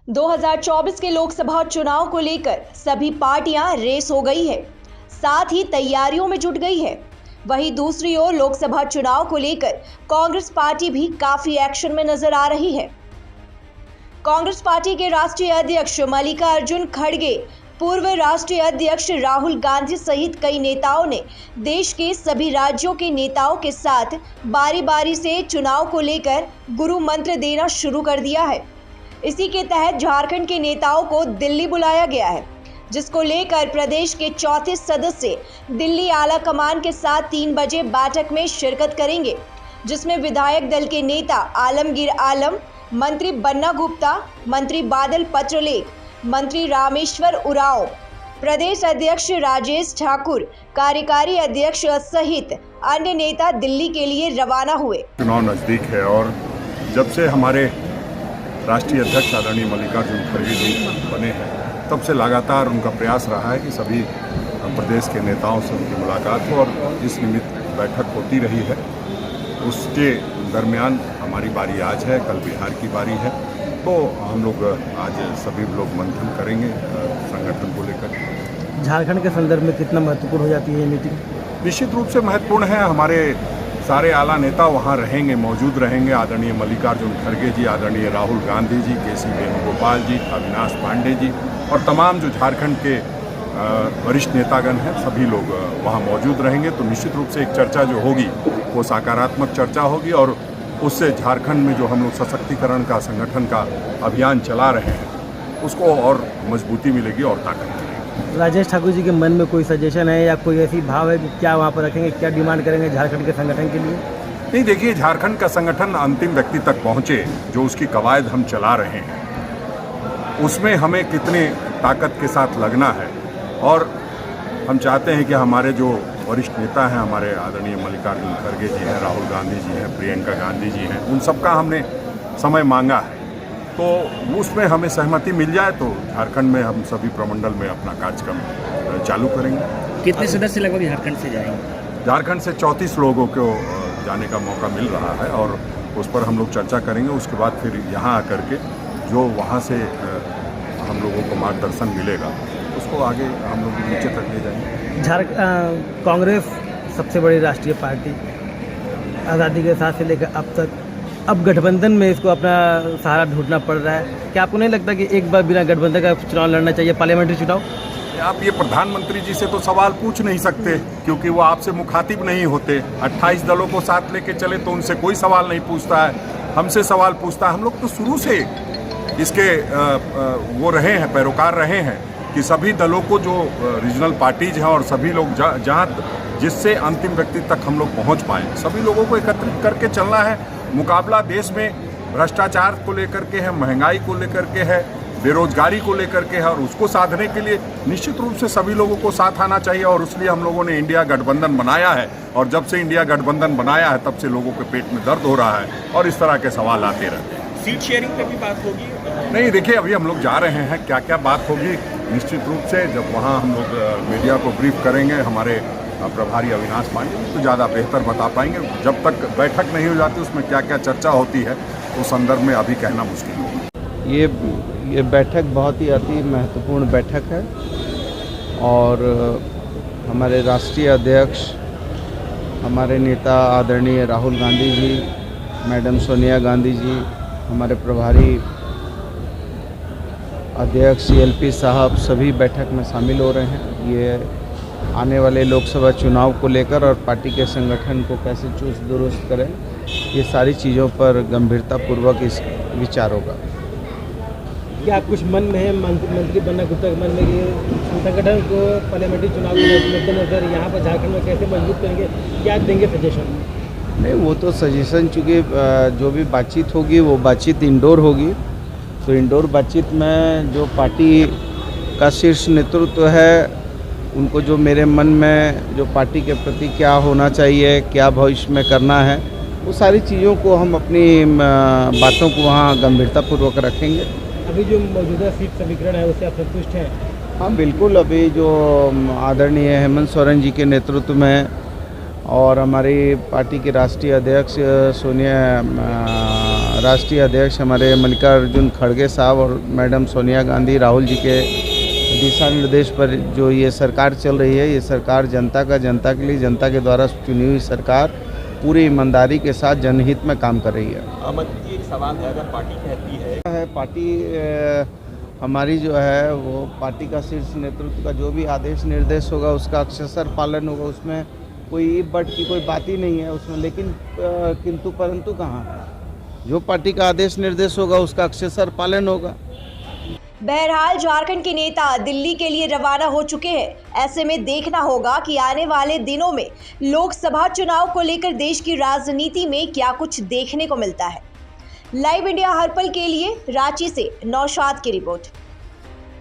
2024 के लोकसभा चुनाव को लेकर सभी पार्टियां रेस हो गई है, साथ ही तैयारियों में जुट गई है। वहीं दूसरी ओर लोकसभा चुनाव को लेकर कांग्रेस पार्टी भी काफी एक्शन में नजर आ रही है। कांग्रेस पार्टी के राष्ट्रीय अध्यक्ष मल्लिकार्जुन खड़गे, पूर्व राष्ट्रीय अध्यक्ष राहुल गांधी सहित कई नेताओं ने देश के सभी राज्यों के नेताओं के साथ बारी बारी से चुनाव को लेकर गुरु मंत्र देना शुरू कर दिया है। इसी के तहत झारखंड के नेताओं को दिल्ली बुलाया गया है, जिसको लेकर प्रदेश के 34 सदस्य दिल्ली आला कमान के साथ 3 बजे बैठक में शिरकत करेंगे, जिसमें विधायक दल के नेता आलमगीर आलम, मंत्री बन्ना गुप्ता, मंत्री बादल पत्रलेख, मंत्री रामेश्वर उरांव, प्रदेश अध्यक्ष राजेश ठाकुर, कार्यकारी अध्यक्ष सहित अन्य नेता दिल्ली के लिए रवाना हुए। चुनाव नजदीक है और जब से हमारे राष्ट्रीय अध्यक्ष आदरणीय मल्लिकार्जुन खड़गे जी बने हैं, तब से लगातार उनका प्रयास रहा है कि सभी प्रदेश के नेताओं से उनकी मुलाकात हो और इस निमित्त बैठक होती रही है। उसके दरमियान हमारी बारी आज है, कल बिहार की बारी है, तो हम लोग आज सभी लोग मंथन करेंगे संगठन को लेकर। झारखंड के संदर्भ में कितना महत्वपूर्ण हो जाती है ये मीटिंग? निश्चित रूप से महत्वपूर्ण है। हमारे सारे आला नेता वहाँ रहेंगे, मौजूद रहेंगे। आदरणीय मल्लिकार्जुन खड़गे जी, आदरणीय राहुल गांधी जी, केसी वेणुगोपाल जी, अविनाश पांडे जी और तमाम जो झारखंड के वरिष्ठ नेतागण हैं, सभी लोग वहाँ मौजूद रहेंगे। तो निश्चित रूप से एक चर्चा जो होगी वो सकारात्मक चर्चा होगी और उससे झारखंड में जो हम लोग सशक्तिकरण का संगठन का अभियान चला रहे हैं उसको और मजबूती मिलेगी और ताकत मिलेगी। राजेश ठाकुर जी के मन में कोई सजेशन है या कोई ऐसी भाव है कि क्या वहाँ पर रखेंगे, क्या डिमांड करेंगे झारखंड के संगठन के लिए? नहीं, देखिए, झारखंड का संगठन अंतिम व्यक्ति तक पहुँचे, जो उसकी कवायद हम चला रहे हैं उसमें हमें कितने ताकत के साथ लगना है। और हम चाहते हैं कि हमारे जो वरिष्ठ नेता हैं, हमारे आदरणीय मल्लिकार्जुन खड़गे जी हैं, राहुल गांधी जी हैं, प्रियंका गांधी जी हैं, उन सबका हमने समय मांगा है, तो उसमें हमें सहमति मिल जाए तो झारखंड में हम सभी प्रमंडल में अपना कार्यक्रम चालू करेंगे। कितने सदस्य लगभग झारखंड से जाएंगे? झारखंड से 34 लोगों को जाने का मौका मिल रहा है और उस पर हम लोग चर्चा करेंगे। उसके बाद फिर यहाँ आकर के जो वहाँ से हम लोगों को मार्गदर्शन मिलेगा उसको आगे हम लोग नीचे तक ले जाएंगे। कांग्रेस सबसे बड़ी राष्ट्रीय पार्टी, आज़ादी के साथ से लेकर अब तक, अब गठबंधन में इसको अपना सहारा ढूंढना पड़ रहा है। क्या आपको नहीं लगता कि एक बार बिना गठबंधन का चुनाव लड़ना चाहिए, पार्लियामेंट्री चुनाव? आप ये प्रधानमंत्री जी से तो सवाल पूछ नहीं सकते, क्योंकि वो आपसे मुखातिब नहीं होते। 28 दलों को साथ लेके चले तो उनसे कोई सवाल नहीं पूछता है, हमसे सवाल पूछता है। हम लोग तो शुरू से इसके वो रहे हैं, पैरोकार रहे हैं कि सभी दलों को जो रीजनल पार्टीज हैं और सभी लोग जहाँ जिससे अंतिम व्यक्ति तक हम लोग पहुँच पाएँ, सभी लोगों को एकत्रित करके चलना है। मुकाबला देश में भ्रष्टाचार को लेकर के है, महंगाई को लेकर के है, बेरोजगारी को लेकर के है और उसको साधने के लिए निश्चित रूप से सभी लोगों को साथ आना चाहिए। और इसलिए हम लोगों ने इंडिया गठबंधन बनाया है और जब से इंडिया गठबंधन बनाया है तब से लोगों के पेट में दर्द हो रहा है और इस तरह के सवाल आते रहते हैं। सीट शेयरिंग पे भी बात होगी? नहीं, देखिए, अभी हम लोग जा रहे हैं, क्या क्या बात होगी निश्चित रूप से जब वहाँ हम लोग मीडिया को ब्रीफ करेंगे, हमारे प्रभारी अविनाश पांडे तो ज़्यादा बेहतर बता पाएंगे। जब तक बैठक नहीं हो जाती उसमें क्या क्या चर्चा होती है उस संदर्भ में अभी कहना मुश्किल होगा। ये बैठक बहुत ही अति महत्वपूर्ण बैठक है और हमारे राष्ट्रीय अध्यक्ष, हमारे नेता आदरणीय राहुल गांधी जी, मैडम सोनिया गांधी जी, हमारे प्रभारी अध्यक्ष CLP साहब सभी बैठक में शामिल हो रहे हैं। ये आने वाले लोकसभा चुनाव को लेकर और पार्टी के संगठन को कैसे चुस्त दुरुस्त करें, ये सारी चीज़ों पर गंभीरतापूर्वक इस विचार होगा। क्या कुछ मन में है मंत्री बन्ना गुप्ता के मन में कि संगठन को पार्लियामेंट्री चुनाव के मद्देनजर यहाँ पर झारखंड में कैसे मजबूत करेंगे, क्या देंगे सजेशन? नहीं, वो तो सजेशन, चूँकि जो भी बातचीत होगी वो बातचीत इंडोर होगी, तो इंडोर बातचीत में जो पार्टी का शीर्ष नेतृत्व है उनको जो मेरे मन में जो पार्टी के प्रति क्या होना चाहिए, क्या भविष्य में करना है, वो सारी चीज़ों को हम अपनी बातों को वहाँ गंभीरतापूर्वक रखेंगे। अभी जो मौजूदा सीट समीकरण है उससे आप संतुष्ट हैं? हाँ, बिल्कुल। अभी जो आदरणीय हेमंत सोरेन जी के नेतृत्व में और हमारी पार्टी के राष्ट्रीय अध्यक्ष सोनिया राष्ट्रीय अध्यक्ष हमारे मल्लिकार्जुन खड़गे साहब और मैडम सोनिया गांधी, राहुल जी के दिशा निर्देश पर जो ये सरकार चल रही है, ये सरकार जनता के लिए, जनता के द्वारा चुनी हुई सरकार पूरी ईमानदारी के साथ जनहित में काम कर रही है। मंत्री जी, एक सवाल है, अगर पार्टी कहती है पार्टी हमारी जो है वो पार्टी का शीर्ष नेतृत्व का जो भी आदेश निर्देश होगा उसका अक्षरशः पालन होगा, उसमें कोई ईब बट की कोई बात ही नहीं है उसमें। लेकिन किंतु परंतु कहाँ है, जो पार्टी का आदेश निर्देश होगा उसका अक्षरशः पालन होगा। बहरहाल झारखंड के नेता दिल्ली के लिए रवाना हो चुके हैं। ऐसे में देखना होगा कि आने वाले दिनों में लोकसभा चुनाव को लेकर देश की राजनीति में क्या कुछ देखने को मिलता है। लाइव इंडिया हर पल के लिए रांची से नौशाद की रिपोर्ट।